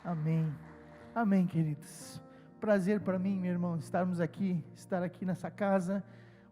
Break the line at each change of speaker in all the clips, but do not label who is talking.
Amém. Amém, queridos. Prazer para mim, meu irmão, estar aqui nessa casa,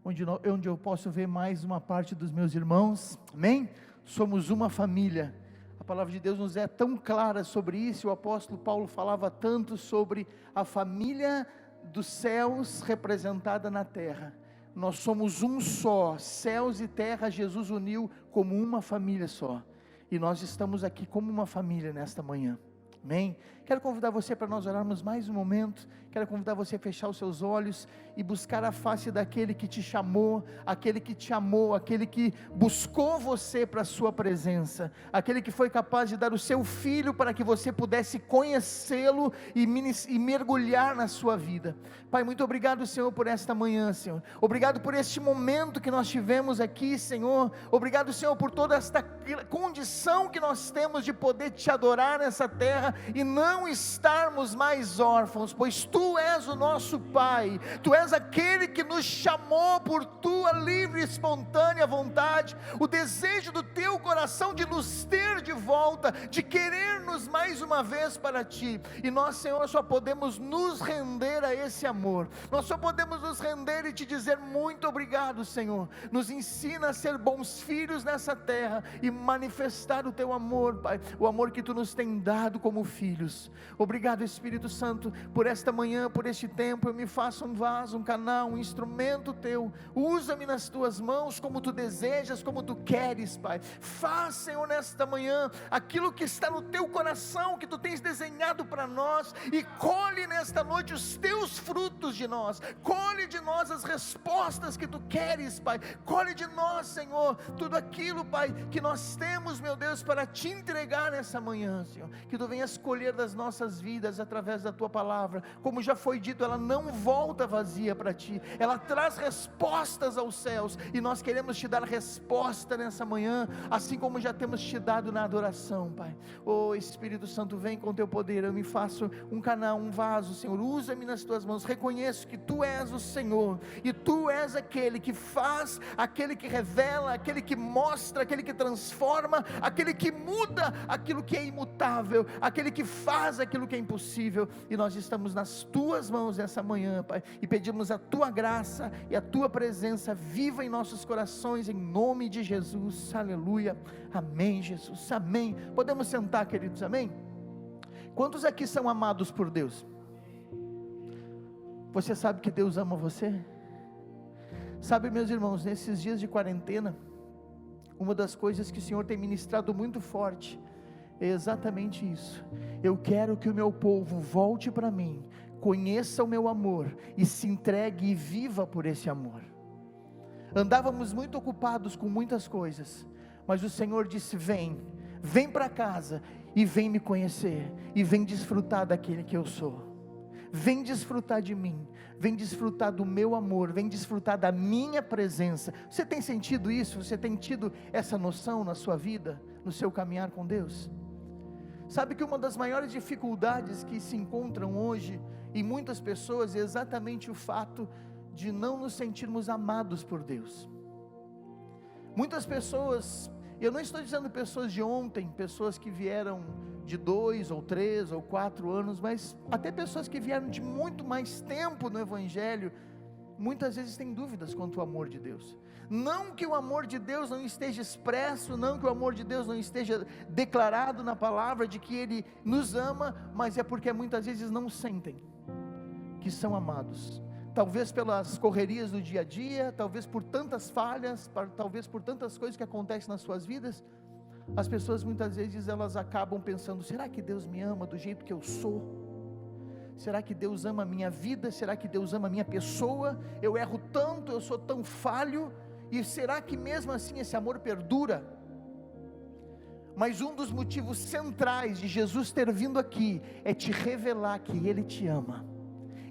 onde eu posso ver mais uma parte dos meus irmãos. Amém? Somos uma família. A palavra de Deus nos é tão clara sobre isso. O apóstolo Paulo falava tanto sobre a família dos céus representada na terra. Nós somos um só, céus e terra, Jesus uniu como uma família só. E nós estamos aqui como uma família nesta manhã. Amém? Quero convidar você para nós orarmos mais um momento. Quero convidar você a fechar os seus olhos e buscar a face daquele que te chamou, aquele que te amou, aquele que buscou você para a sua presença, aquele que foi capaz de dar o seu filho para que você pudesse conhecê-lo e mergulhar na sua vida. Pai, muito obrigado, Senhor, por esta manhã, Senhor. Obrigado por este momento que nós tivemos aqui, Senhor. Obrigado, Senhor, por toda esta condição que nós temos de poder te adorar nessa terra e não estarmos mais órfãos, pois Tu és o nosso Pai, Tu és aquele que nos chamou por Tua livre e espontânea vontade, o desejo do Teu coração de nos ter de volta, de querer-nos mais uma vez para Ti, e nós, Senhor, só podemos nos render a esse amor, nós só podemos nos render e Te dizer muito obrigado, Senhor. Nos ensina a ser bons filhos nessa terra e manifestar o Teu amor, Pai, o amor que Tu nos tem dado como filhos. Obrigado, Espírito Santo, por esta manhã, por este tempo. Eu me faço um vaso, um canal, um instrumento Teu. Usa-me nas Tuas mãos como Tu desejas, como Tu queres, Pai. Faz, Senhor, nesta manhã aquilo que está no Teu coração, que Tu tens desenhado para nós, e colhe nesta noite os Teus frutos de nós. Colhe de nós as respostas que Tu queres, Pai. Colhe de nós, Senhor, tudo aquilo, Pai, que nós temos, meu Deus, para Te entregar nessa manhã, Senhor. Que Tu venhas colher das nossas vidas através da Tua palavra. Como já foi dito, ela não volta vazia para Ti, ela traz respostas aos céus, e nós queremos Te dar resposta nessa manhã, assim como já temos Te dado na adoração, Pai. Espírito Santo, vem com Teu poder. Eu me faço um canal, um vaso, Senhor. Usa-me nas Tuas mãos. Reconheço que Tu és o Senhor, e Tu és aquele que faz, aquele que revela, aquele que mostra, aquele que transforma, aquele que muda aquilo que é imutável, aquele que faz aquilo que é impossível. E nós estamos nas Tuas mãos essa manhã, Pai, e pedimos a Tua graça e a Tua presença viva em nossos corações, em nome de Jesus. Aleluia. Amém, Jesus. Amém. Podemos sentar, queridos. Amém. Quantos aqui são amados por Deus? Você sabe que Deus ama você? Sabe, meus irmãos, nesses dias de quarentena, uma das coisas que o Senhor tem ministrado muito forte é exatamente isso. Eu quero que o meu povo volte para mim, conheça o meu amor e se entregue e viva por esse amor. Andávamos muito ocupados com muitas coisas, mas o Senhor disse: vem para casa e vem me conhecer, e vem desfrutar daquele que eu sou. Vem desfrutar de mim, vem desfrutar do meu amor, vem desfrutar da minha presença. Você tem sentido isso? Você tem tido essa noção na sua vida, no seu caminhar com Deus? Sabe que uma das maiores dificuldades que se encontram hoje em muitas pessoas é exatamente o fato de não nos sentirmos amados por Deus. Muitas pessoas, eu não estou dizendo pessoas de ontem, pessoas que vieram de 2 ou 3 ou 4 anos, mas até pessoas que vieram de muito mais tempo no Evangelho, muitas vezes têm dúvidas quanto ao amor de Deus. Não que o amor de Deus não esteja expresso, não que o amor de Deus não esteja declarado na palavra, de que Ele nos ama, mas é porque muitas vezes não sentem que são amados. Talvez pelas correrias do dia a dia, talvez por tantas falhas, talvez por tantas coisas que acontecem nas suas vidas. As pessoas muitas vezes elas acabam pensando: será que Deus me ama do jeito que eu sou? Será que Deus ama a minha vida? Será que Deus ama a minha pessoa? Eu erro tanto, eu sou tão falho, e será que mesmo assim esse amor perdura? Mas um dos motivos centrais de Jesus ter vindo aqui é te revelar que Ele te ama,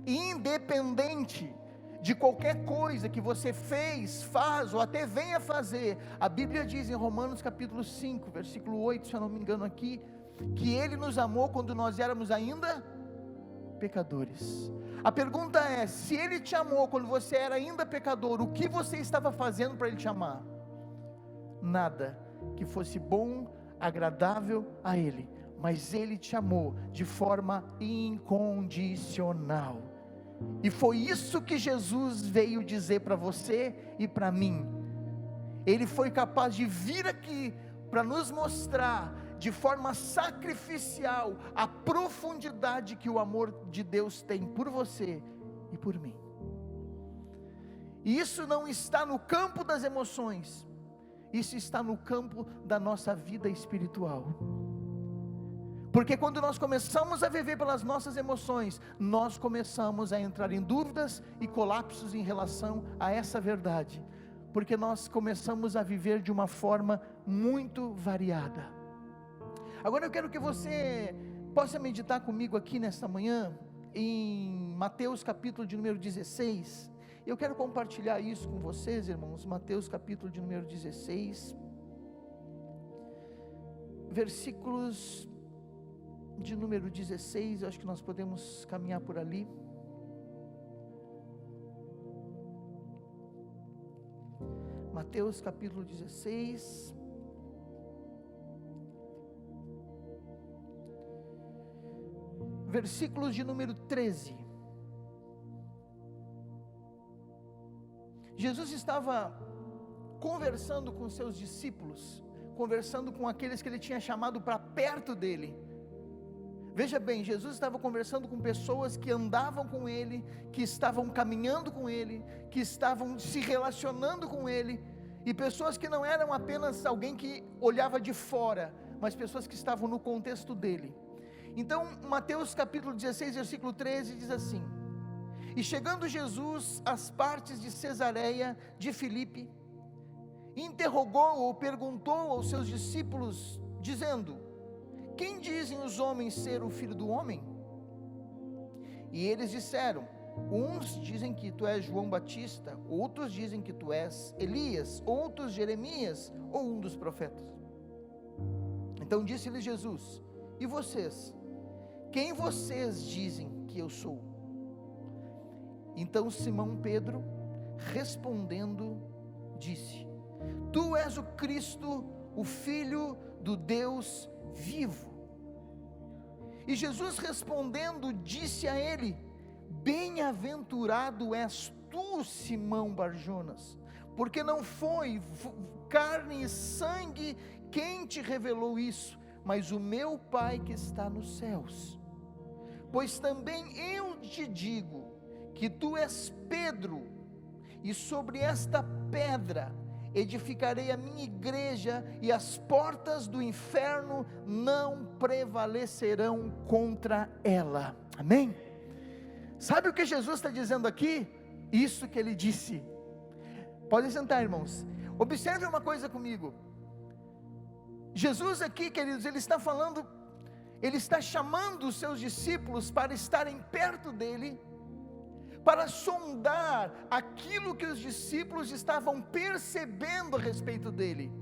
independente de qualquer coisa que você fez, faz ou até venha fazer. A Bíblia diz em Romanos capítulo 5, versículo 8, se eu não me engano aqui, que Ele nos amou quando nós éramos ainda pecadores. A pergunta é: se Ele te amou quando você era ainda pecador, o que você estava fazendo para Ele te amar? Nada que fosse bom, agradável a Ele, mas Ele te amou de forma incondicional. E foi isso que Jesus veio dizer para você e para mim. Ele foi capaz de vir aqui para nos mostrar de forma sacrificial a profundidade que o amor de Deus tem por você e por mim. E isso não está no campo das emoções, isso está no campo da nossa vida espiritual. Porque quando nós começamos a viver pelas nossas emoções, nós começamos a entrar em dúvidas e colapsos em relação a essa verdade. Porque nós começamos a viver de uma forma muito variada. Agora eu quero que você possa meditar comigo aqui nesta manhã, em Mateus capítulo de número 16. Eu quero compartilhar isso com vocês, irmãos. Mateus capítulo de número 16, versículos de número 16, eu acho que nós podemos caminhar por ali. Mateus capítulo 16, versículos de número 13. Jesus estava conversando com seus discípulos, conversando com aqueles que ele tinha chamado para perto dele. Veja bem, Jesus estava conversando com pessoas que andavam com ele, que estavam caminhando com ele, que estavam se relacionando com ele, e pessoas que não eram apenas alguém que olhava de fora, mas pessoas que estavam no contexto dele. Então, Mateus capítulo 16, versículo 13 diz assim: E chegando Jesus às partes de Cesareia de Filipe, interrogou ou perguntou aos seus discípulos, dizendo: Quem dizem os homens ser o Filho do Homem? E eles disseram: Uns dizem que tu és João Batista, outros dizem que tu és Elias, outros Jeremias, ou um dos profetas. Então disse-lhes Jesus: E vocês? Quem vocês dizem que eu sou? Então Simão Pedro, respondendo, disse: Tu és o Cristo, o Filho do Deus vivo. E Jesus respondendo disse a ele: Bem-aventurado és tu, Simão Barjonas, porque não foi carne e sangue quem te revelou isso, mas o meu Pai que está nos céus. Pois também eu te digo que tu és Pedro, e sobre esta pedra edificarei a minha igreja, e as portas do inferno não prevalecerão contra ela. Amém? Sabe o que Jesus está dizendo aqui? Isso que ele disse. Podem sentar, irmãos. Observe uma coisa comigo. Jesus aqui, queridos, ele está falando, ele está chamando os seus discípulos para estarem perto dele, para sondar aquilo que os discípulos estavam percebendo a respeito dele.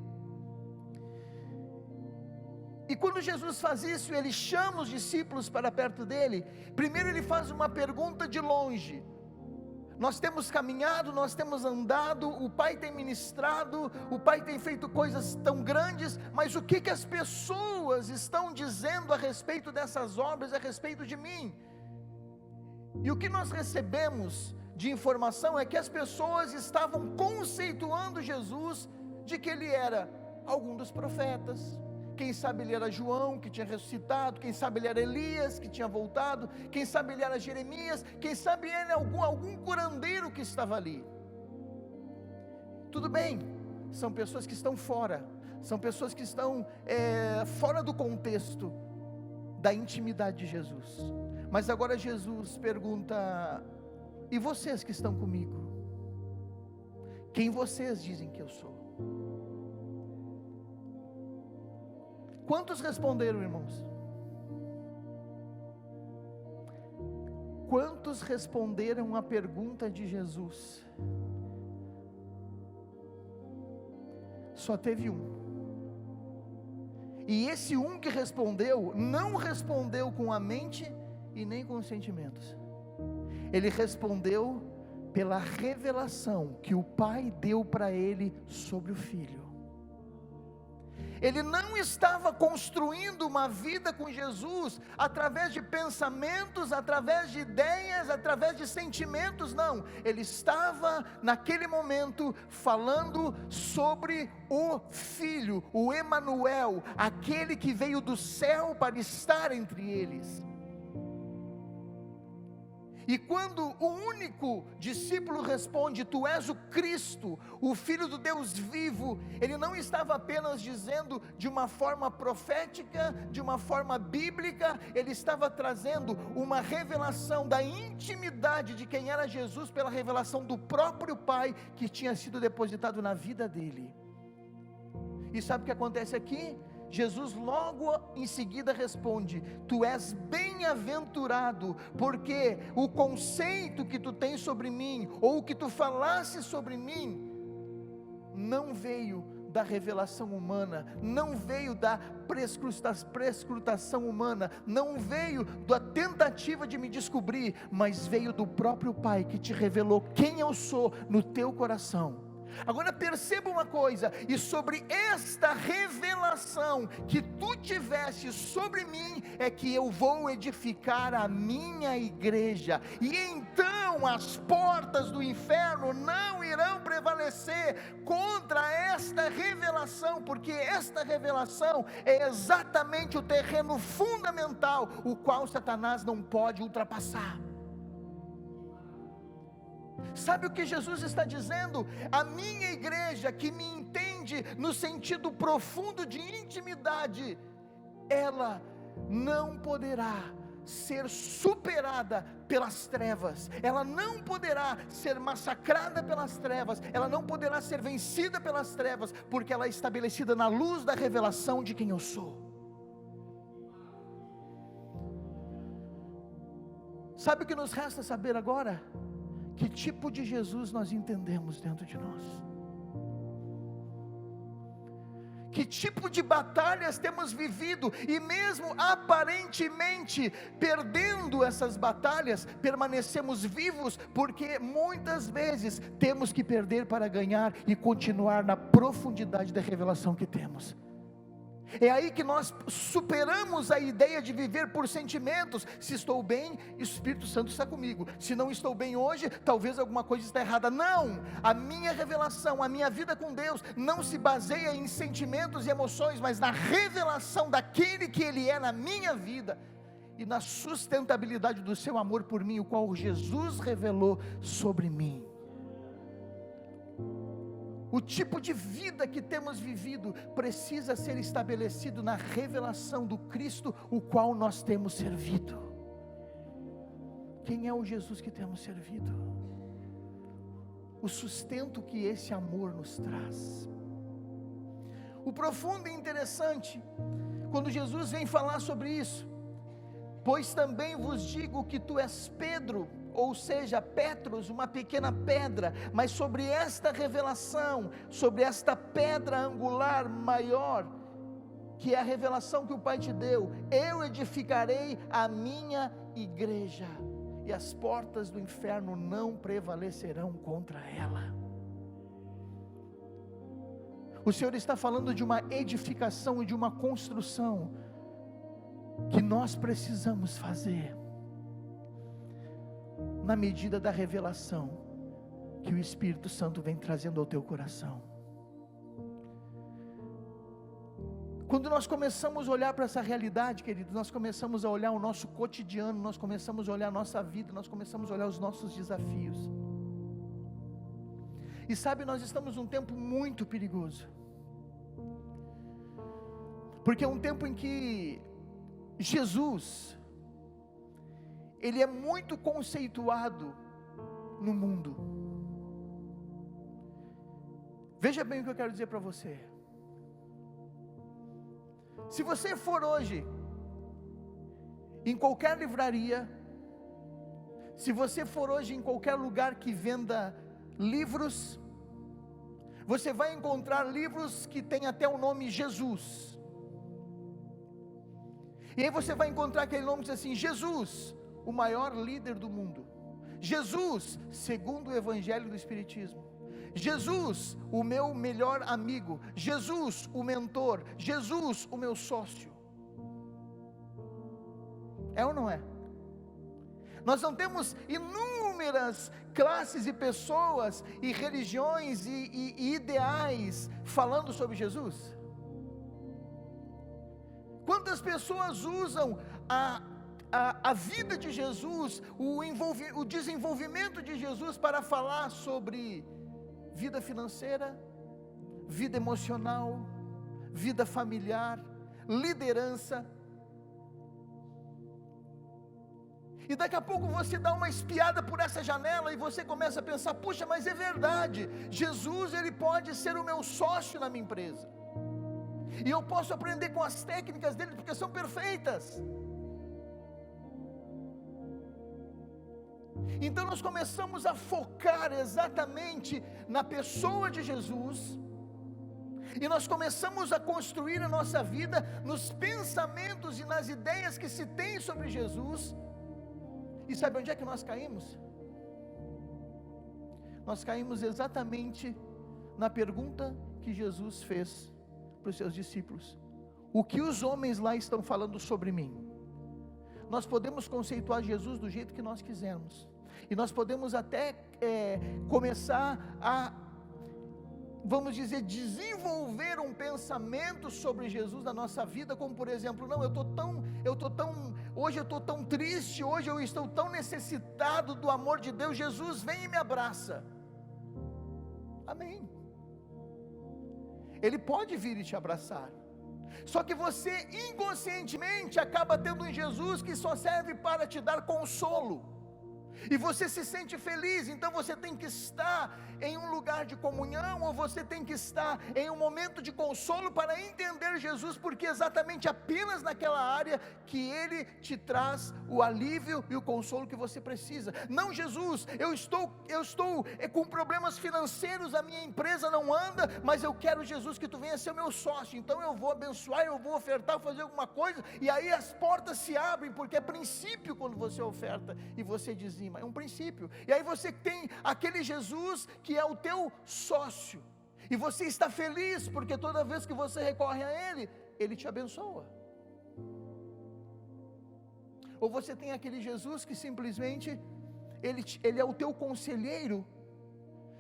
E quando Jesus faz isso, ele chama os discípulos para perto dele. Primeiro ele faz uma pergunta de longe. Nós temos caminhado, nós temos andado, o Pai tem ministrado, o Pai tem feito coisas tão grandes, mas o que as pessoas estão dizendo a respeito dessas obras, a respeito de mim? E o que nós recebemos de informação é que as pessoas estavam conceituando Jesus de que ele era algum dos profetas. Quem sabe ele era João, que tinha ressuscitado, quem sabe ele era Elias, que tinha voltado, quem sabe ele era Jeremias, quem sabe ele era algum curandeiro que estava ali. Tudo bem, são pessoas que estão fora, são pessoas que estão fora do contexto da intimidade de Jesus. Mas agora Jesus pergunta: e vocês que estão comigo? Quem vocês dizem que eu sou? Quantos responderam, irmãos? Quantos responderam a pergunta de Jesus? Só teve um. E esse um que respondeu, não respondeu com a mente e nem com os sentimentos. Ele respondeu pela revelação que o Pai deu para ele sobre o Filho. Ele não estava construindo uma vida com Jesus através de pensamentos, através de ideias, através de sentimentos, não. Ele estava naquele momento falando sobre o Filho, o Emanuel, aquele que veio do céu para estar entre eles. E quando o único discípulo responde: tu és o Cristo, o Filho do Deus vivo, ele não estava apenas dizendo de uma forma profética, de uma forma bíblica, ele estava trazendo uma revelação da intimidade de quem era Jesus, pela revelação do próprio Pai, que tinha sido depositado na vida dele. E sabe o que acontece aqui? Jesus logo em seguida responde: tu és bem-aventurado, porque o conceito que tu tens sobre mim, ou o que tu falaste sobre mim, não veio da revelação humana, não veio da prescrutação humana, não veio da tentativa de me descobrir, mas veio do próprio Pai, que te revelou quem eu sou no teu coração. Agora perceba uma coisa: e sobre esta revelação que tu tiveste sobre mim, é que eu vou edificar a minha igreja, e então as portas do inferno não irão prevalecer contra esta revelação, porque esta revelação é exatamente o terreno fundamental, o qual Satanás não pode ultrapassar. Sabe o que Jesus está dizendo? A minha igreja, que me entende no sentido profundo de intimidade, ela não poderá ser superada pelas trevas, ela não poderá ser massacrada pelas trevas, ela não poderá ser vencida pelas trevas, porque ela é estabelecida na luz da revelação de quem eu sou. Sabe o que nos resta saber agora? Que tipo de Jesus nós entendemos dentro de nós? Que tipo de batalhas temos vivido, e mesmo aparentemente perdendo essas batalhas, permanecemos vivos, porque muitas vezes temos que perder para ganhar e continuar na profundidade da revelação que temos. É aí que nós superamos a ideia de viver por sentimentos. Se estou bem, o Espírito Santo está comigo. Se não estou bem hoje, talvez alguma coisa está errada. Não, a minha revelação, a minha vida com Deus não se baseia em sentimentos e emoções, mas na revelação daquele que Ele é na minha vida, e na sustentabilidade do seu amor por mim, o qual Jesus revelou sobre mim. O tipo de vida que temos vivido precisa ser estabelecido na revelação do Cristo, o qual nós temos servido. Quem é o Jesus que temos servido? O sustento que esse amor nos traz. O profundo e interessante, quando Jesus vem falar sobre isso: pois também vos digo que tu és Pedro, ou seja, Petros, uma pequena pedra, mas sobre esta revelação, sobre esta pedra angular maior, que é a revelação que o Pai te deu, eu edificarei a minha igreja, e as portas do inferno não prevalecerão contra ela. O Senhor está falando de uma edificação e de uma construção que nós precisamos fazer na medida da revelação que o Espírito Santo vem trazendo ao teu coração. Quando nós começamos a olhar para essa realidade, querido, nós começamos a olhar o nosso cotidiano, nós começamos a olhar a nossa vida, nós começamos a olhar os nossos desafios. E sabe, nós estamos num tempo muito perigoso, porque é um tempo em que Jesus, Ele é muito conceituado no mundo. Veja bem o que eu quero dizer para você. Se você for hoje em qualquer livraria, se você for hoje em qualquer lugar que venda livros, você vai encontrar livros que tem até o nome Jesus. E aí você vai encontrar aquele nome que diz assim: Jesus, o maior líder do mundo. Jesus, segundo o Evangelho do Espiritismo. Jesus, o meu melhor amigo, Jesus, o mentor, Jesus, o meu sócio. É ou não é? Nós não temos inúmeras classes e pessoas e religiões e ideais falando sobre Jesus? Quantas pessoas usam a vida de Jesus, o desenvolvimento de Jesus para falar sobre vida financeira, vida emocional, vida familiar, liderança. E daqui a pouco você dá uma espiada por essa janela e você começa a pensar: puxa, mas é verdade, Jesus, ele pode ser o meu sócio na minha empresa, e eu posso aprender com as técnicas dele, porque são perfeitas. Então nós começamos a focar exatamente na pessoa de Jesus, e nós começamos a construir a nossa vida nos pensamentos e nas ideias que se tem sobre Jesus. E sabe onde é que nós caímos? Nós caímos exatamente na pergunta que Jesus fez para os seus discípulos: o que os homens lá estão falando sobre mim? Nós podemos conceituar Jesus do jeito que nós quisermos, e nós podemos até começar a, vamos dizer, desenvolver um pensamento sobre Jesus na nossa vida, como por exemplo: não, hoje eu estou tão triste, hoje eu estou tão necessitado do amor de Deus, Jesus vem e me abraça. Amém. Ele pode vir e te abraçar, só que você inconscientemente acaba tendo um Jesus que só serve para te dar consolo, e você se sente feliz. Então você tem que estar em um lugar de comunhão, ou você tem que estar em um momento de consolo para entender Jesus, porque exatamente apenas naquela área que Ele te traz o alívio e o consolo que você precisa. Não: Jesus, eu estou com problemas financeiros, a minha empresa não anda, mas eu quero, Jesus, que Tu venha ser o meu sócio, então eu vou abençoar, eu vou ofertar, fazer alguma coisa, e aí as portas se abrem, porque é princípio quando você oferta e você dizima, é um princípio. E aí você tem aquele Jesus que é o teu sócio, e você está feliz, porque toda vez que você recorre a Ele, Ele te abençoa. Ou você tem aquele Jesus que simplesmente, Ele é o teu conselheiro,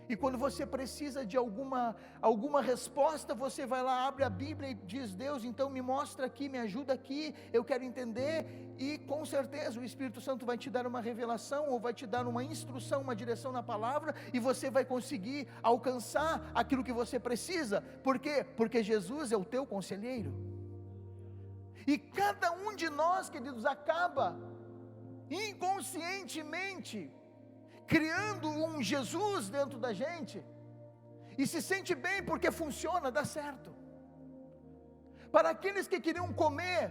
e quando você precisa de alguma resposta, você vai lá, abre a Bíblia e diz: Deus, então me mostra aqui, me ajuda aqui, eu quero entender. E com certeza o Espírito Santo vai te dar uma revelação, ou vai te dar uma instrução, uma direção na palavra, e você vai conseguir alcançar aquilo que você precisa. Por quê? Porque Jesus é o teu conselheiro. E cada um de nós, queridos, acaba inconscientemente criando um Jesus dentro da gente, e se sente bem porque funciona, dá certo. Para aqueles que queriam comer,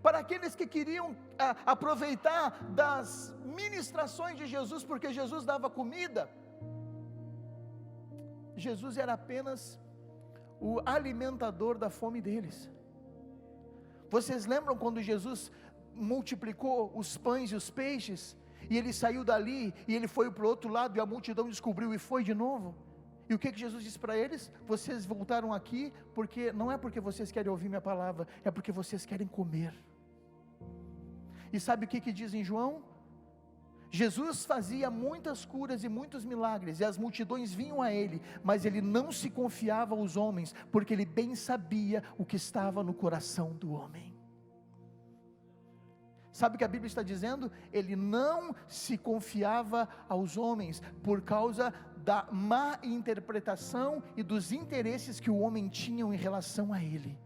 para aqueles que queriam aproveitar das ministrações de Jesus, porque Jesus dava comida, Jesus era apenas o alimentador da fome deles. Vocês lembram quando Jesus multiplicou os pães e os peixes, e Ele saiu dali, e Ele foi para o outro lado, e a multidão descobriu e foi de novo? E o que Jesus disse para eles? Vocês voltaram aqui, porque não é porque vocês querem ouvir minha palavra, é porque vocês querem comer. E sabe o que diz em João? Jesus fazia muitas curas e muitos milagres, e as multidões vinham a Ele, mas Ele não se confiava aos homens, porque Ele bem sabia o que estava no coração do homem. Sabe o que a Bíblia está dizendo? Ele não se confiava aos homens, por causa da má interpretação e dos interesses que o homem tinha em relação a Ele.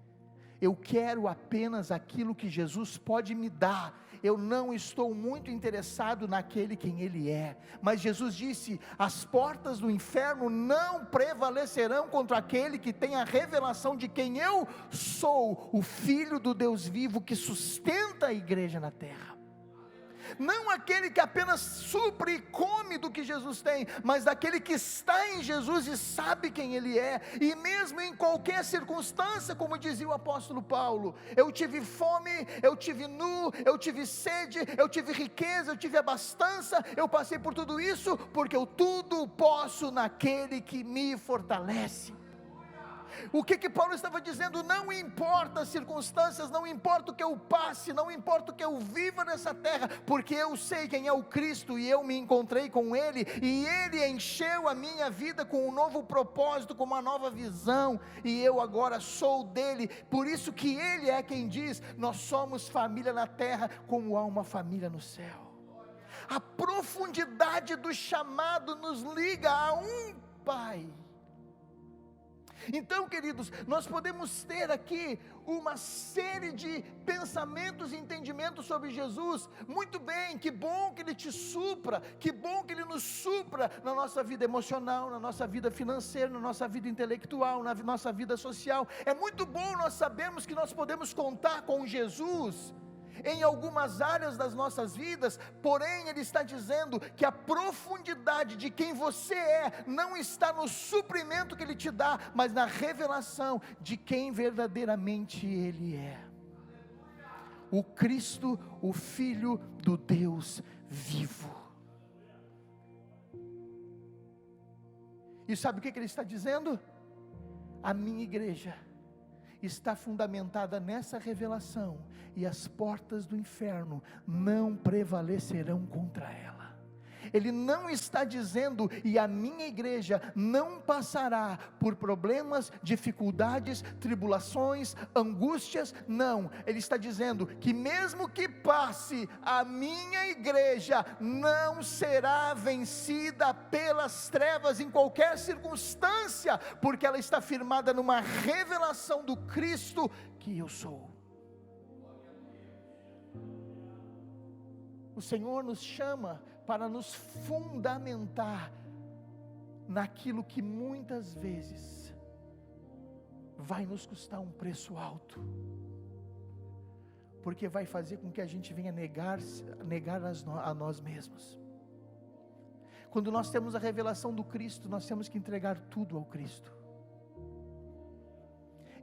Eu quero apenas aquilo que Jesus pode me dar, eu não estou muito interessado naquele quem Ele é. Mas Jesus disse: as portas do inferno não prevalecerão contra aquele que tem a revelação de quem eu sou, o Filho do Deus vivo, que sustenta a igreja na terra. Não aquele que apenas supre e come do que Jesus tem, mas daquele que está em Jesus e sabe quem Ele é, e mesmo em qualquer circunstância, como dizia o apóstolo Paulo, eu tive fome, eu tive nu, eu tive sede, eu tive riqueza, eu tive abastança, eu passei por tudo isso, porque eu tudo posso naquele que me fortalece. O que Paulo estava dizendo? Não importa as circunstâncias, não importa o que eu passe, não importa o que eu viva nessa terra, porque eu sei quem é o Cristo, e eu me encontrei com Ele, e Ele encheu a minha vida com um novo propósito, com uma nova visão, e eu agora sou dele. Por isso que Ele é quem diz: nós somos família na terra, como há uma família no céu. A profundidade do chamado nos liga a um Pai. Então, queridos, nós podemos ter aqui uma série de pensamentos e entendimentos sobre Jesus. Muito bem, que bom que Ele te supra, que bom que Ele nos supra na nossa vida emocional, na nossa vida financeira, na nossa vida intelectual, na nossa vida social. É muito bom nós sabermos que nós podemos contar com Jesus em algumas áreas das nossas vidas, porém Ele está dizendo que a profundidade de quem você é, não está no suprimento que Ele te dá, mas na revelação de quem verdadeiramente Ele é. O Cristo, o Filho do Deus vivo. E sabe o que Ele está dizendo? A minha igreja está fundamentada nessa revelação, e as portas do inferno não prevalecerão contra ela. Ele não está dizendo: e a minha igreja não passará por problemas, dificuldades, tribulações, angústias. Não, Ele está dizendo que mesmo que passe, a minha igreja não será vencida pelas trevas em qualquer circunstância, porque ela está firmada numa revelação do Cristo que eu sou. O Senhor nos chama para nos fundamentar naquilo que muitas vezes vai nos custar um preço alto, porque vai fazer com que a gente venha negar a nós mesmos. Quando nós temos a revelação do Cristo, nós temos que entregar tudo ao Cristo.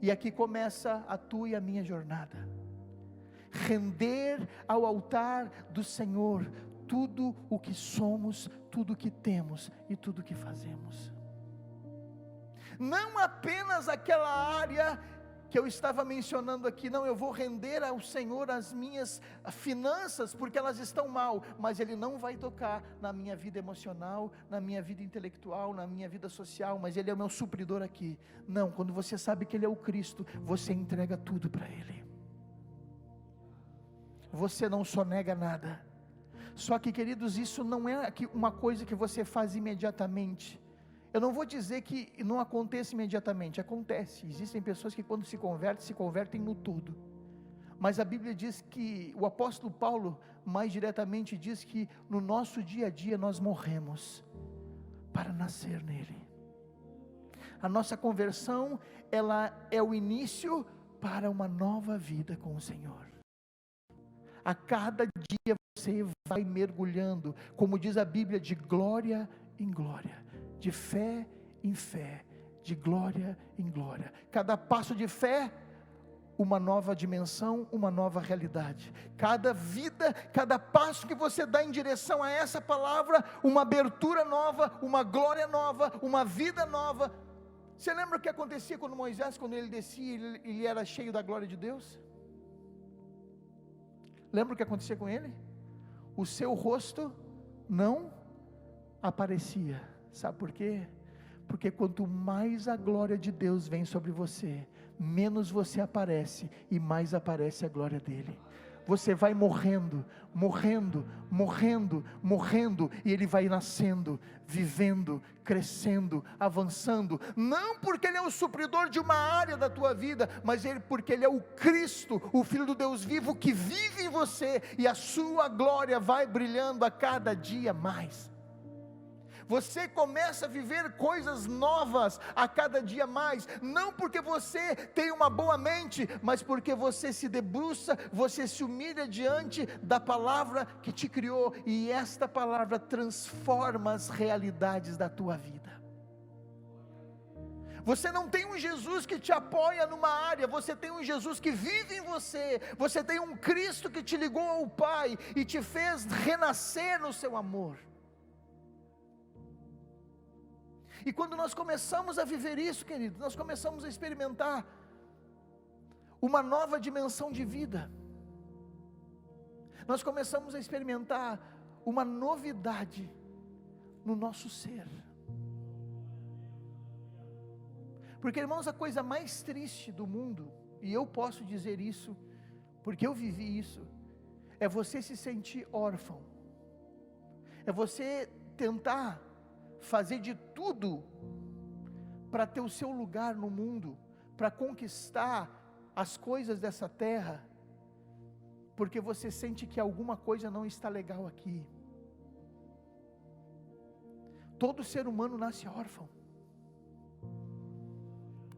E aqui começa a tua e a minha jornada. Render ao altar do Senhor tudo o que somos, tudo o que temos e tudo o que fazemos. Não apenas aquela área que eu estava mencionando aqui, não, eu vou render ao Senhor as minhas finanças, porque elas estão mal, mas Ele não vai tocar na minha vida emocional, na minha vida intelectual, na minha vida social, mas Ele é o meu supridor aqui. Não, quando você sabe que Ele é o Cristo, você entrega tudo para Ele. Você não sonega nada. Só que, queridos, isso não é uma coisa que você faz imediatamente. Eu não vou dizer que não acontece imediatamente, acontece. Existem pessoas que quando se convertem no tudo. Mas a Bíblia diz que, o apóstolo Paulo mais diretamente diz que no nosso dia a dia nós morremos para nascer nele. A nossa conversão, ela é o início para uma nova vida com o Senhor. A cada dia você vai mergulhando, como diz a Bíblia, de glória em glória, de fé em fé, de glória em glória. Cada passo de fé, uma nova dimensão, uma nova realidade. Cada vida, cada passo que você dá em direção a essa palavra, uma abertura nova, uma glória nova, uma vida nova. Você lembra o que acontecia quando Moisés, quando ele descia, ele era cheio da glória de Deus? Lembra o que acontecia com ele? O seu rosto não aparecia. Sabe por quê? Porque quanto mais a glória de Deus vem sobre você, menos você aparece e mais aparece a glória dele. Você vai morrendo, e ele vai nascendo, vivendo, crescendo, avançando, não porque ele é o supridor de uma área da tua vida, mas porque ele é o Cristo, o Filho do Deus vivo, que vive em você, e a sua glória vai brilhando a cada dia mais. Você começa a viver coisas novas a cada dia mais, não porque você tem uma boa mente, mas porque você se debruça, você se humilha diante da palavra que te criou, e esta palavra transforma as realidades da tua vida. Você não tem um Jesus que te apoia numa área, você tem um Jesus que vive em você, você tem um Cristo que te ligou ao Pai e te fez renascer no seu amor. E quando nós começamos a viver isso, querido, nós começamos a experimentar uma nova dimensão de vida. Nós começamos a experimentar uma novidade no nosso ser. Porque, irmãos, a coisa mais triste do mundo, e eu posso dizer isso, porque eu vivi isso, é você se sentir órfão, é você tentar fazer de tudo para ter o seu lugar no mundo, para conquistar as coisas dessa terra, porque você sente que alguma coisa não está legal aqui. Todo ser humano nasce órfão.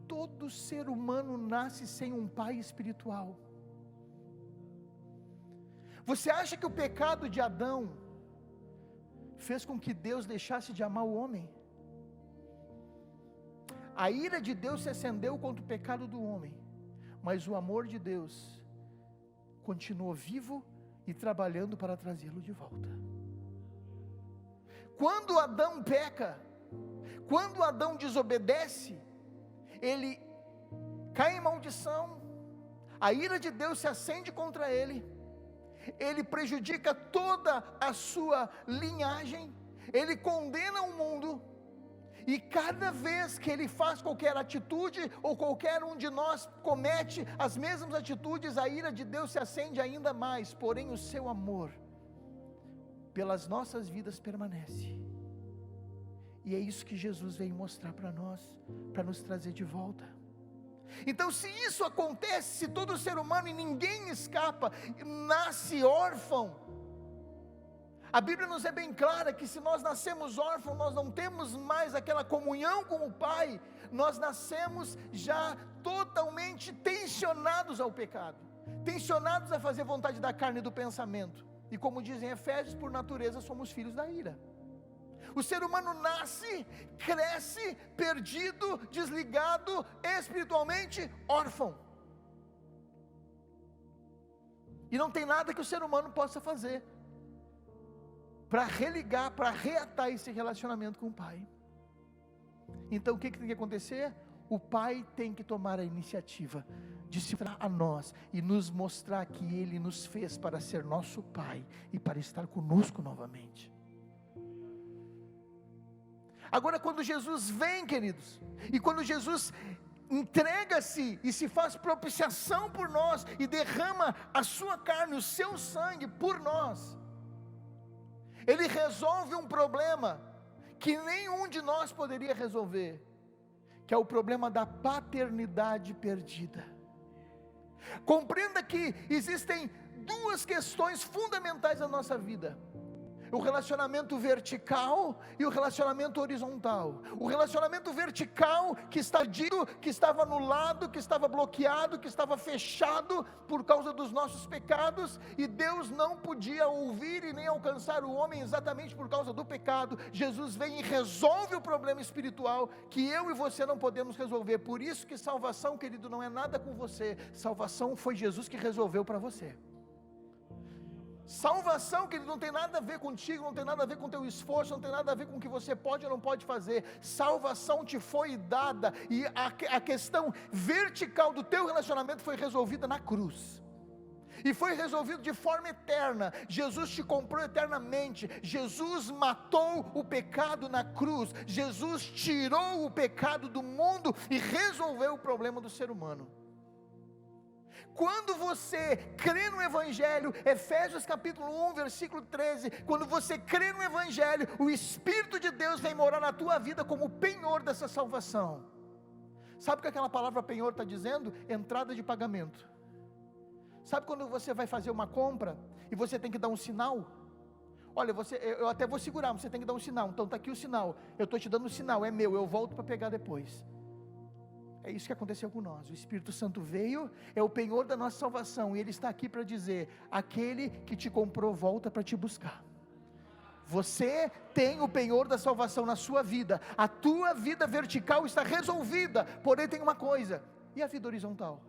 Todo ser humano nasce sem um pai espiritual. Você acha que o pecado de Adão fez com que Deus deixasse de amar o homem? A ira de Deus se acendeu contra o pecado do homem, mas o amor de Deus continuou vivo e trabalhando para trazê-lo de volta. Quando Adão peca, quando Adão desobedece, ele cai em maldição, a ira de Deus se acende contra ele, ele prejudica toda a sua linhagem, ele condena o mundo, e cada vez que ele faz qualquer atitude, ou qualquer um de nós comete as mesmas atitudes, a ira de Deus se acende ainda mais, porém o seu amor pelas nossas vidas permanece. E é isso que Jesus veio mostrar para nós, para nos trazer de volta. Então, se isso acontece, se todo ser humano, e ninguém escapa, nasce órfão, a Bíblia nos é bem clara que se nós nascemos órfãos, nós não temos mais aquela comunhão com o Pai, nós nascemos já totalmente tensionados ao pecado, tensionados a fazer vontade da carne e do pensamento, e como dizem Efésios, por natureza somos filhos da ira. O ser humano nasce, cresce, perdido, desligado, espiritualmente órfão. E não tem nada que o ser humano possa fazer para religar, para reatar esse relacionamento com o Pai. Então o que tem que acontecer? O Pai tem que tomar a iniciativa de se mostrar a nós e nos mostrar que Ele nos fez para ser nosso Pai e para estar conosco novamente. Agora, quando Jesus vem, queridos, e quando Jesus entrega-se e se faz propiciação por nós, e derrama a sua carne, o seu sangue por nós, Ele resolve um problema que nenhum de nós poderia resolver, que é o problema da paternidade perdida. Compreenda que existem duas questões fundamentais na nossa vida: o relacionamento vertical e o relacionamento horizontal. O relacionamento vertical que está perdido, que estava anulado, que estava bloqueado, que estava fechado por causa dos nossos pecados, e Deus não podia ouvir e nem alcançar o homem exatamente por causa do pecado. Jesus vem e resolve o problema espiritual que eu e você não podemos resolver. Por isso que salvação, querido, não é nada com você. Salvação foi Jesus que resolveu para você. Salvação, querido, não tem nada a ver contigo, não tem nada a ver com teu esforço, não tem nada a ver com o que você pode ou não pode fazer. Salvação te foi dada, e a questão vertical do teu relacionamento foi resolvida na cruz, e foi resolvido de forma eterna. Jesus te comprou eternamente, Jesus matou o pecado na cruz, Jesus tirou o pecado do mundo e resolveu o problema do ser humano. Quando você crê no Evangelho, Efésios capítulo 1, versículo 13, quando você crê no Evangelho, o Espírito de Deus vem morar na tua vida como penhor dessa salvação. Sabe o que aquela palavra penhor está dizendo? Entrada de pagamento. Sabe quando você vai fazer uma compra, e você tem que dar um sinal? Olha, eu até vou segurar, você tem que dar um sinal. Então está aqui o sinal, eu estou te dando um sinal, é meu, eu volto para pegar depois. É isso que aconteceu com nós. O Espírito Santo veio, é o penhor da nossa salvação, e Ele está aqui para dizer: aquele que te comprou volta para te buscar. Você tem o penhor da salvação na sua vida, a tua vida vertical está resolvida, porém tem uma coisa: e a vida horizontal?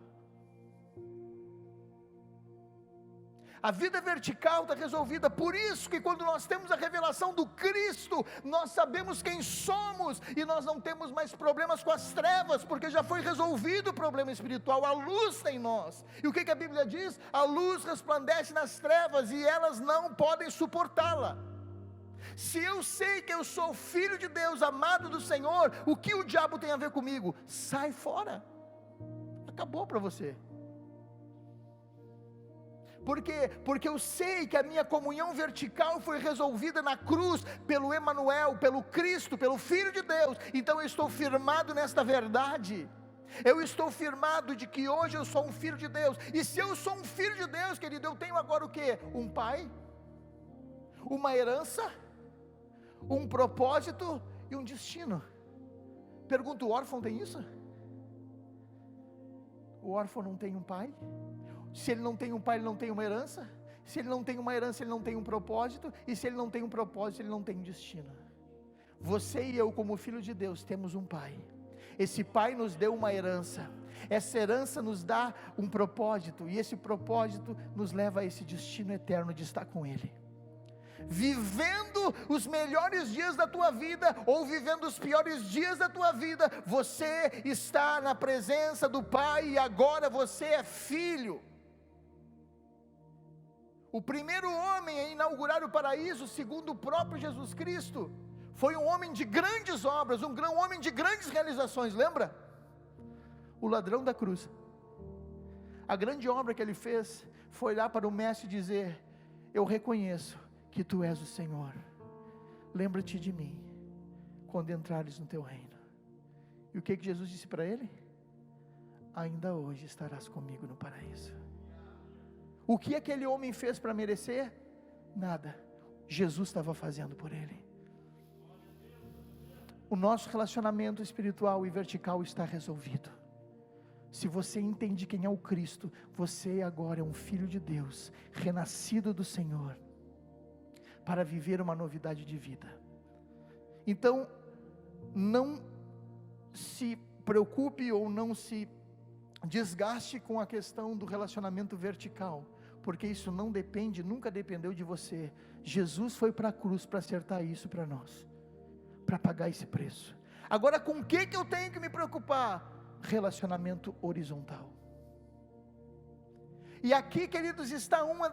A vida vertical está resolvida. Por isso que quando nós temos a revelação do Cristo, nós sabemos quem somos, e nós não temos mais problemas com as trevas, porque já foi resolvido o problema espiritual, a luz está em nós. E o que a Bíblia diz? A luz resplandece nas trevas, e elas não podem suportá-la. Se eu sei que eu sou filho de Deus, amado do Senhor, o que o diabo tem a ver comigo? Sai fora, acabou para você. Por quê? Porque eu sei que a minha comunhão vertical foi resolvida na cruz, pelo Emanuel, pelo Cristo, pelo Filho de Deus. Então eu estou firmado nesta verdade. Eu estou firmado de que hoje eu sou um filho de Deus. E se eu sou um filho de Deus, querido, eu tenho agora o quê? Um pai, uma herança, um propósito e um destino. Pergunto, o órfão tem isso? O órfão não tem um pai? Se ele não tem um pai, ele não tem uma herança. Se ele não tem uma herança, ele não tem um propósito. E se ele não tem um propósito, ele não tem um destino. Você e eu, como filho de Deus, temos um pai. Esse pai nos deu uma herança. Essa herança nos dá um propósito, e esse propósito nos leva a esse destino eterno de estar com Ele. Vivendo os melhores dias da tua vida, ou vivendo os piores dias da tua vida, você está na presença do Pai, e agora você é filho. O primeiro homem a inaugurar o paraíso, segundo o próprio Jesus Cristo, foi um homem de grandes obras, um homem de grandes realizações, lembra? O ladrão da cruz. A grande obra que ele fez, foi lá para o mestre dizer: eu reconheço que tu és o Senhor, lembra-te de mim, quando entrares no teu reino. E o que Jesus disse para ele? Ainda hoje estarás comigo no paraíso. O que aquele homem fez para merecer? Nada. Jesus estava fazendo por ele. O nosso relacionamento espiritual e vertical está resolvido. Se você entende quem é o Cristo, você agora é um filho de Deus, renascido do Senhor, para viver uma novidade de vida. Então, não se preocupe ou não se desgaste com a questão do relacionamento vertical, porque isso não depende, nunca dependeu de você. Jesus foi para a cruz para acertar isso para nós, para pagar esse preço. Agora, com o que eu tenho que me preocupar? Relacionamento horizontal. E aqui, queridos, está uma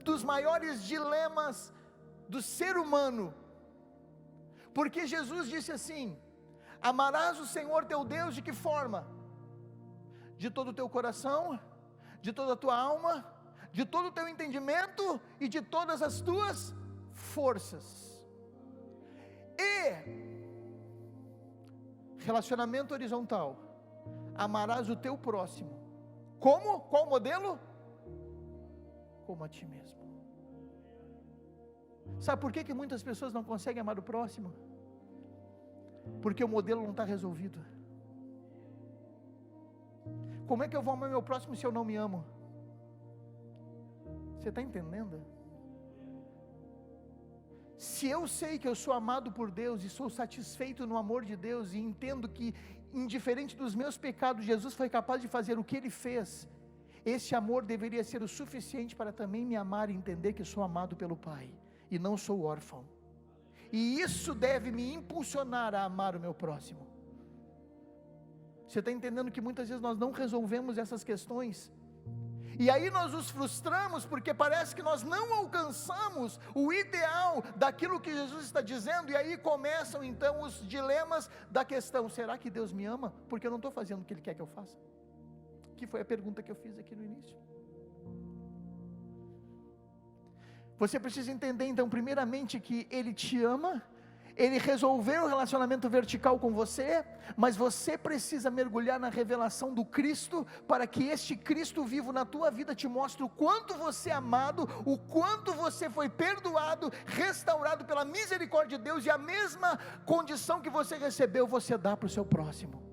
dos maiores dilemas do ser humano, porque Jesus disse assim: amarás o Senhor teu Deus de que forma? De todo o teu coração, de toda a tua alma, de todo o teu entendimento e de todas as tuas forças. E relacionamento horizontal: amarás o teu próximo. Como? Qual modelo? Como a ti mesmo. Sabe por que muitas pessoas não conseguem amar o próximo? Porque o modelo não está resolvido. Como é que eu vou amar meu próximo se eu não me amo? Você está entendendo? Se eu sei que eu sou amado por Deus e sou satisfeito no amor de Deus, e entendo que, indiferente dos meus pecados, Jesus foi capaz de fazer o que Ele fez, esse amor deveria ser o suficiente para também me amar e entender que sou amado pelo Pai, e não sou órfão. E isso deve me impulsionar a amar o meu próximo. Você está entendendo que muitas vezes nós não resolvemos essas questões? E aí nós nos frustramos, porque parece que nós não alcançamos o ideal daquilo que Jesus está dizendo, e aí começam então os dilemas da questão: será que Deus me ama? Porque eu não estou fazendo o que Ele quer que eu faça. Que foi a pergunta que eu fiz aqui no início. Você precisa entender então, primeiramente, que Ele te ama, Ele resolveu o relacionamento vertical com você, mas você precisa mergulhar na revelação do Cristo, para que este Cristo vivo na tua vida te mostre o quanto você é amado, o quanto você foi perdoado, restaurado pela misericórdia de Deus, e a mesma condição que você recebeu, você dá para o seu próximo.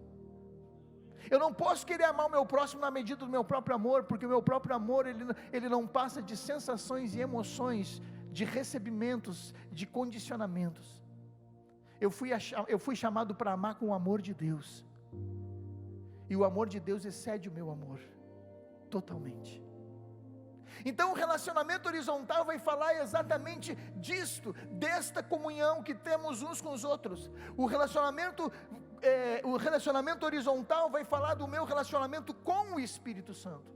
Eu não posso querer amar o meu próximo na medida do meu próprio amor, porque o meu próprio amor, ele não passa de sensações e emoções, de recebimentos, de condicionamentos. Eu fui chamado para amar com o amor de Deus, e o amor de Deus excede o meu amor, totalmente. Então o relacionamento horizontal vai falar exatamente disto, desta comunhão que temos uns com os outros. O relacionamento horizontal vai falar do meu relacionamento com o Espírito Santo,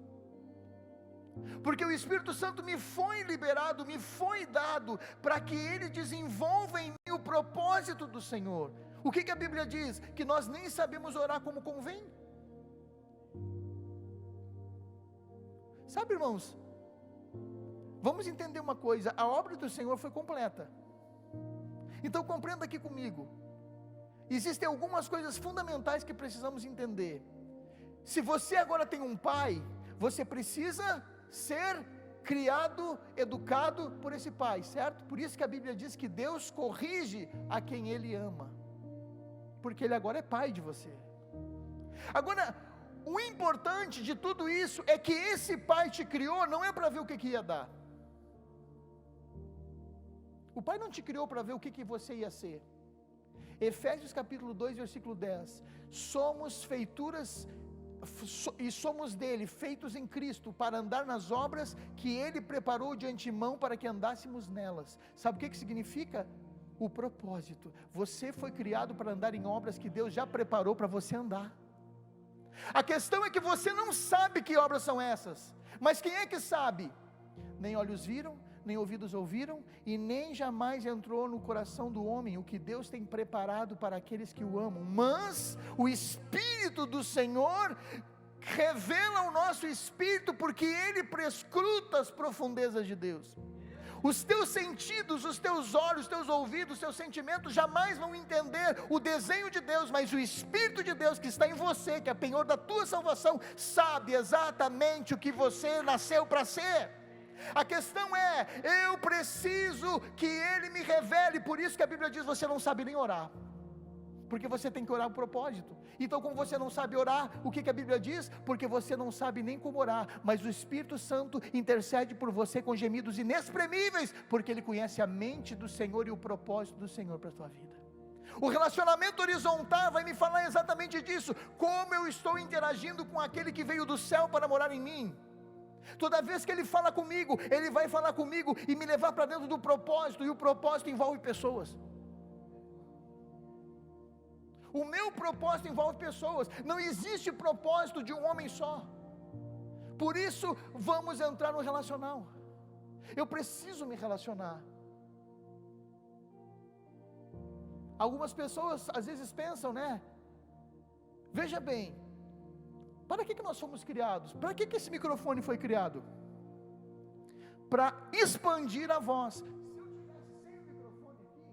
porque o Espírito Santo me foi liberado, me foi dado, para que Ele desenvolva em mim o propósito do Senhor. O que a Bíblia diz? Que nós nem sabemos orar como convém. Sabe, irmãos, vamos entender uma coisa: a obra do Senhor foi completa. Então compreenda aqui comigo, existem algumas coisas fundamentais que precisamos entender. Se você agora tem um pai, você precisa ser criado, educado por esse pai, certo? Por isso que a Bíblia diz que Deus corrige a quem Ele ama, porque Ele agora é pai de você. Agora, o importante de tudo isso é que esse pai te criou, não é para ver o que ia dar. O pai não te criou para ver o que você ia ser. Efésios capítulo 2, versículo 10, somos feituras, e somos dele, feitos em Cristo, para andar nas obras que Ele preparou de antemão para que andássemos nelas. Sabe o que significa? O propósito. Você foi criado para andar em obras que Deus já preparou para você andar. A questão é que você não sabe que obras são essas, mas quem é que sabe? Nem olhos viram, nem ouvidos ouviram, e nem jamais entrou no coração do homem o que Deus tem preparado para aqueles que o amam. Mas o Espírito do Senhor revela o nosso espírito, porque Ele prescruta as profundezas de Deus. Os teus sentidos, os teus olhos, os teus ouvidos, os teus sentimentos jamais vão entender o desenho de Deus, mas o Espírito de Deus que está em você, que é penhor da tua salvação, sabe exatamente o que você nasceu para ser. A questão é, eu preciso que Ele me revele. Por isso que a Bíblia diz, você não sabe nem orar, porque você tem que orar o propósito. Então, como você não sabe orar, o que a Bíblia diz? Porque você não sabe nem como orar, mas o Espírito Santo intercede por você com gemidos inexprimíveis, porque Ele conhece a mente do Senhor e o propósito do Senhor para a tua vida. O relacionamento horizontal vai me falar exatamente disso, como eu estou interagindo com aquele que veio do céu para morar em mim. Toda vez que Ele fala comigo, Ele vai falar comigo e me levar para dentro do propósito, e o propósito envolve pessoas. O meu propósito envolve pessoas. Não existe propósito de um homem só. Por isso, vamos entrar no relacional. Eu preciso me relacionar. Algumas pessoas às vezes pensam, né? Veja bem, para que nós fomos criados? Para que esse microfone foi criado? Para expandir a voz. Se eu tivesse sem o microfone aqui,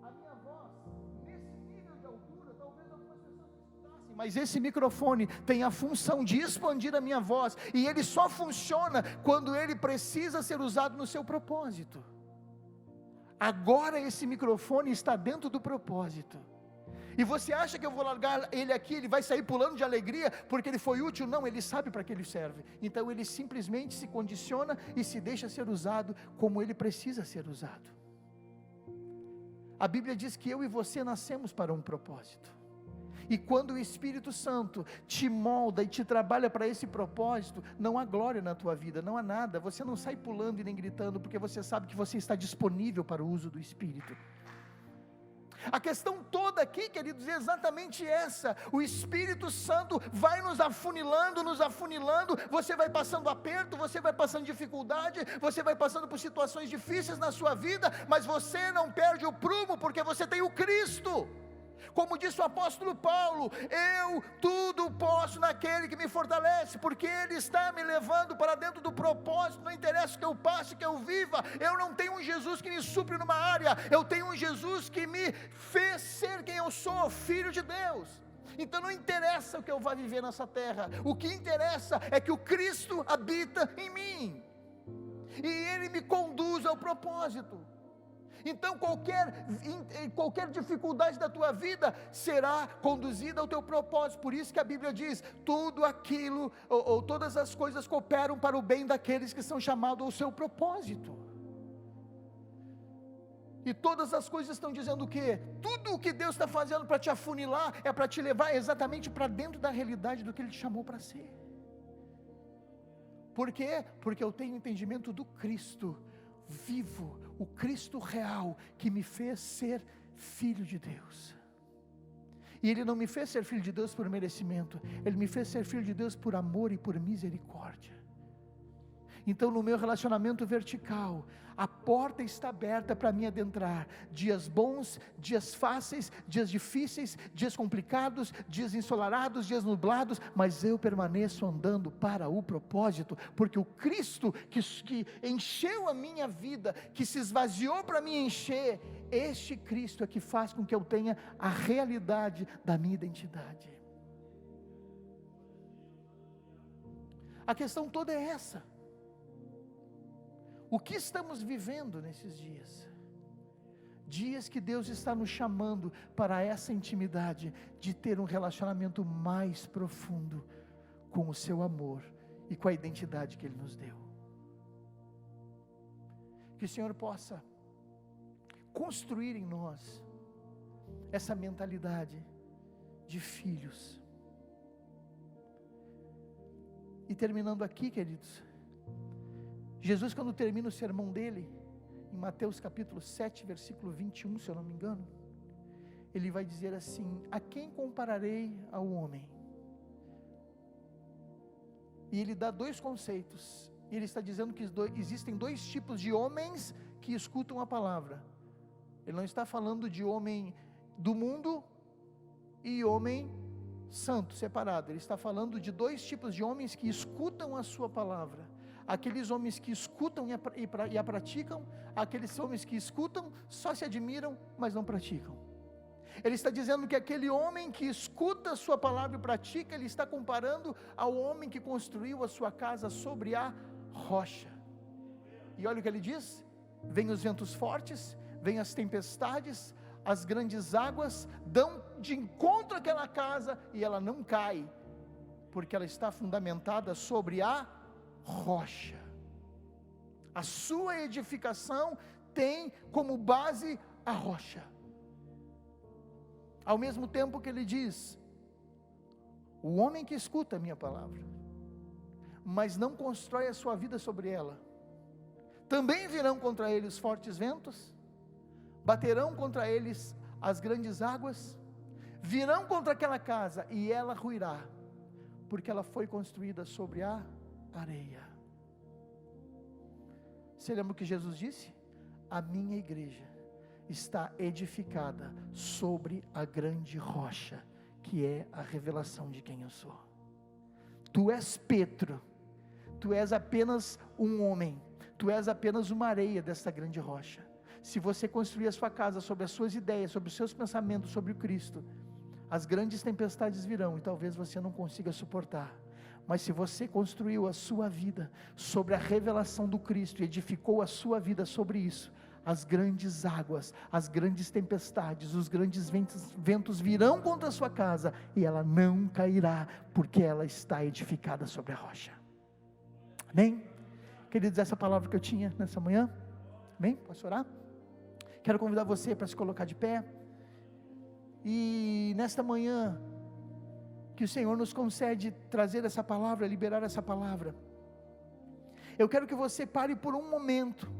a minha voz, nesse nível de altura, talvez algumas pessoas não escutassem, mas esse microfone tem a função de expandir a minha voz, e ele só funciona quando ele precisa ser usado no seu propósito. Agora esse microfone está dentro do propósito. E você acha que eu vou largar ele aqui, ele vai sair pulando de alegria, porque ele foi útil? Não, ele sabe para que ele serve. Então ele simplesmente se condiciona e se deixa ser usado como ele precisa ser usado. A Bíblia diz que eu e você nascemos para um propósito. E quando o Espírito Santo te molda e te trabalha para esse propósito, não há glória na tua vida, não há nada. Você não sai pulando e nem gritando, porque você sabe que você está disponível para o uso do Espírito. A questão toda aqui, queridos, é exatamente essa. O Espírito Santo vai nos afunilando, você vai passando aperto, você vai passando dificuldade, você vai passando por situações difíceis na sua vida, mas você não perde o prumo, porque você tem o Cristo. como disse o apóstolo Paulo, eu tudo posso naquele que me fortalece, porque Ele está me levando para dentro do propósito. Não interessa o que eu passe, que eu viva, eu não tenho um Jesus que me supre numa área, eu tenho um Jesus que me fez ser quem eu sou, filho de Deus. Então não interessa o que eu vá viver nessa terra, o que interessa é que o Cristo habita em mim, e Ele me conduz ao propósito. Então qualquer dificuldade da tua vida será conduzida ao teu propósito. Por isso que a Bíblia diz, tudo aquilo, ou todas as coisas cooperam para o bem daqueles que são chamados ao seu propósito. E todas as coisas estão dizendo o quê? Tudo o que Deus está fazendo para te afunilar, é para te levar exatamente para dentro da realidade do que Ele te chamou para ser. Por quê? Porque eu tenho entendimento do Cristo vivo, o Cristo real, que me fez ser filho de Deus. E Ele não me fez ser filho de Deus por merecimento, Ele me fez ser filho de Deus por amor e por misericórdia. Então no meu relacionamento vertical, a porta está aberta para mim adentrar, dias bons, dias fáceis, dias difíceis, dias complicados, dias ensolarados, dias nublados, mas eu permaneço andando para o propósito, porque o Cristo que encheu a minha vida, que se esvaziou para me encher, este Cristo é que faz com que eu tenha a realidade da minha identidade. A questão toda é essa. O que estamos vivendo nesses dias? Dias que Deus está nos chamando para essa intimidade, de ter um relacionamento mais profundo com o seu amor e com a identidade que Ele nos deu. Que o Senhor possa construir em nós essa mentalidade de filhos. E terminando aqui, queridos, Jesus, quando termina o sermão dele, em Mateus capítulo 7, versículo 21, se eu não me engano, ele vai dizer assim: a quem compararei ao homem? E ele dá dois conceitos, e ele está dizendo que existem dois tipos de homens que escutam a palavra. Ele não está falando de homem do mundo e homem santo, separado. Ele está falando de dois tipos de homens que escutam a sua palavra. Aqueles homens que escutam e a praticam, aqueles homens que escutam, só se admiram, mas não praticam. Ele está dizendo que aquele homem que escuta a sua palavra e pratica, ele está comparando ao homem que construiu a sua casa sobre a rocha. E olha o que ele diz: vem os ventos fortes, vem as tempestades, as grandes águas dão de encontro àquela casa, e ela não cai, porque ela está fundamentada sobre a rocha. A sua edificação tem como base a rocha. Ao mesmo tempo que ele diz: o homem que escuta a minha palavra, mas não constrói a sua vida sobre ela, também virão contra ele os fortes ventos, baterão contra eles as grandes águas, virão contra aquela casa e ela ruirá, porque ela foi construída sobre a areia. Você lembra o que Jesus disse? A minha igreja está edificada sobre a grande rocha, que é a revelação de quem eu sou. Tu és Pedro, tu és apenas um homem, tu és apenas uma areia dessa grande rocha. Se você construir a sua casa sobre as suas ideias, sobre os seus pensamentos, sobre o Cristo, as grandes tempestades virão e talvez você não consiga suportar. Mas se você construiu a sua vida sobre a revelação do Cristo e edificou a sua vida sobre isso, as grandes águas, as grandes tempestades, os grandes ventos virão contra a sua casa e ela não cairá, porque ela está edificada sobre a rocha. Amém? Queridos, essa palavra que eu tinha nessa manhã. Amém? Posso orar? Quero convidar você para se colocar de pé. E nesta manhã, que o Senhor nos concede trazer essa palavra, liberar essa palavra. Eu quero que você pare por um momento.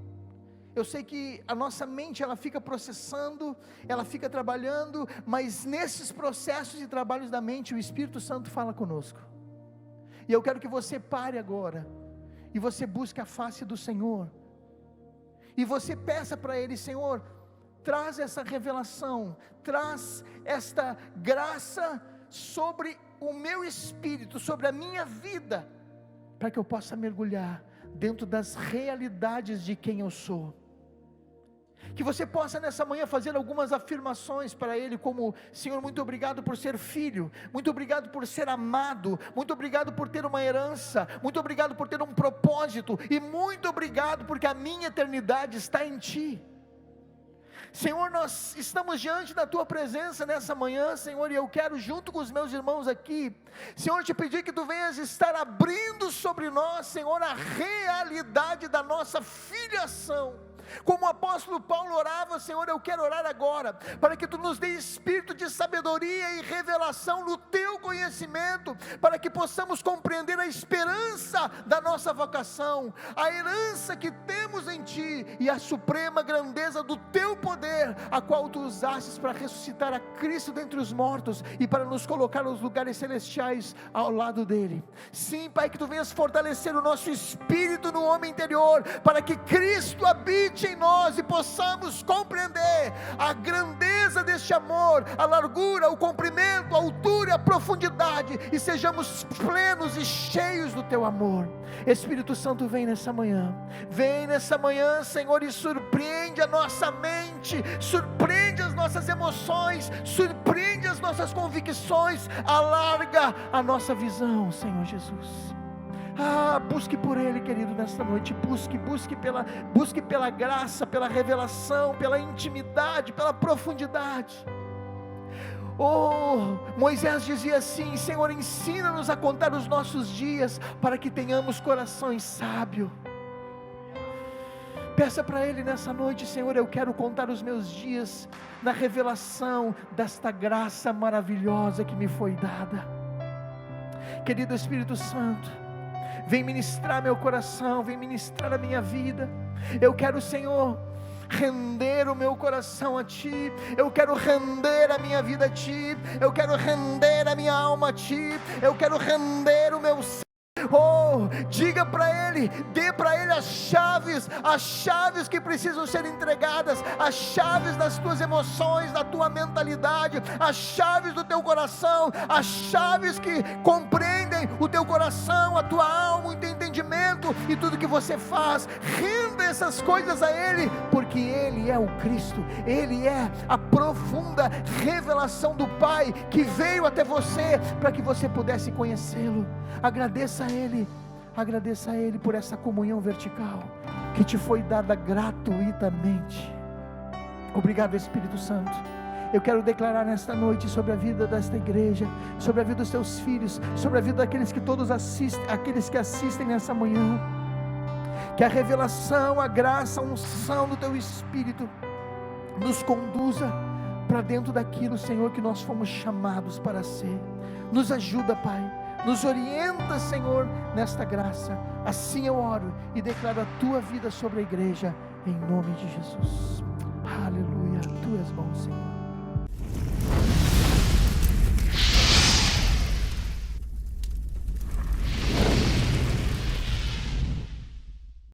Eu sei que a nossa mente, ela fica processando, ela fica trabalhando, mas nesses processos e trabalhos da mente, o Espírito Santo fala conosco. E eu quero que você pare agora, e você busque a face do Senhor, e você peça para Ele: Senhor, traz essa revelação, traz esta graça sobre o meu espírito, sobre a minha vida, para que eu possa mergulhar dentro das realidades de quem eu sou. Que você possa nessa manhã fazer algumas afirmações para Ele, como: Senhor, muito obrigado por ser filho, muito obrigado por ser amado, muito obrigado por ter uma herança, muito obrigado por ter um propósito, e muito obrigado porque a minha eternidade está em Ti. Senhor, nós estamos diante da Tua presença nessa manhã, Senhor, e eu quero, junto com os meus irmãos aqui, Senhor, te pedir que Tu venhas estar abrindo sobre nós, Senhor, a realidade da nossa filiação. Como o apóstolo Paulo orava, Senhor, eu quero orar agora, para que Tu nos dê espírito de sabedoria e revelação no Teu conhecimento, para que possamos compreender a esperança da nossa vocação, a herança que temos em Ti, e a suprema grandeza do Teu poder, a qual Tu usastes para ressuscitar a Cristo dentre os mortos, e para nos colocar nos lugares celestiais ao lado dEle. Sim, Pai, que Tu venhas fortalecer o nosso espírito no homem interior, para que Cristo habite em nós e possamos compreender a grandeza deste amor, a largura, o comprimento, a altura e a profundidade, e sejamos plenos e cheios do Teu amor. Espírito Santo, vem nessa manhã, Senhor, e surpreende a nossa mente, surpreende as nossas emoções, surpreende as nossas convicções, alarga a nossa visão, Senhor Jesus. Busque por Ele, querido, nesta noite. Busque pela graça, pela revelação, pela intimidade, pela profundidade. Moisés dizia assim: Senhor, ensina-nos a contar os nossos dias, para que tenhamos corações sábios. Peça para Ele nessa noite: Senhor, eu quero contar os meus dias na revelação desta graça maravilhosa que me foi dada. Querido Espírito Santo, vem ministrar meu coração, vem ministrar a minha vida. Eu quero, Senhor, render o meu coração a Ti, eu quero render a minha vida a Ti, eu quero render a minha alma a Ti, eu quero render o meu ser. Diga para Ele, dê para Ele as chaves que precisam ser entregadas, as chaves das tuas emoções, da tua mentalidade, as chaves do teu coração, as chaves que compreendem o teu coração, a tua alma, o teu entendimento e tudo que você faz. Renda essas coisas a Ele, porque Ele é o Cristo, Ele é a profunda revelação do Pai que veio até você para que você pudesse conhecê-lo. Agradeça a Ele por essa comunhão vertical que te foi dada gratuitamente. Obrigado, Espírito Santo. Eu quero declarar nesta noite sobre a vida desta igreja, sobre a vida dos teus filhos, sobre a vida daqueles que todos assistem, aqueles que assistem nessa manhã, que a revelação, a graça, a unção do teu Espírito nos conduza para dentro daquilo, Senhor, que nós fomos chamados para ser. Nos ajuda, Pai, nos orienta, Senhor, nesta graça. Assim eu oro e declaro a Tua vida sobre a igreja, em nome de Jesus. Aleluia, Tu és bom, Senhor.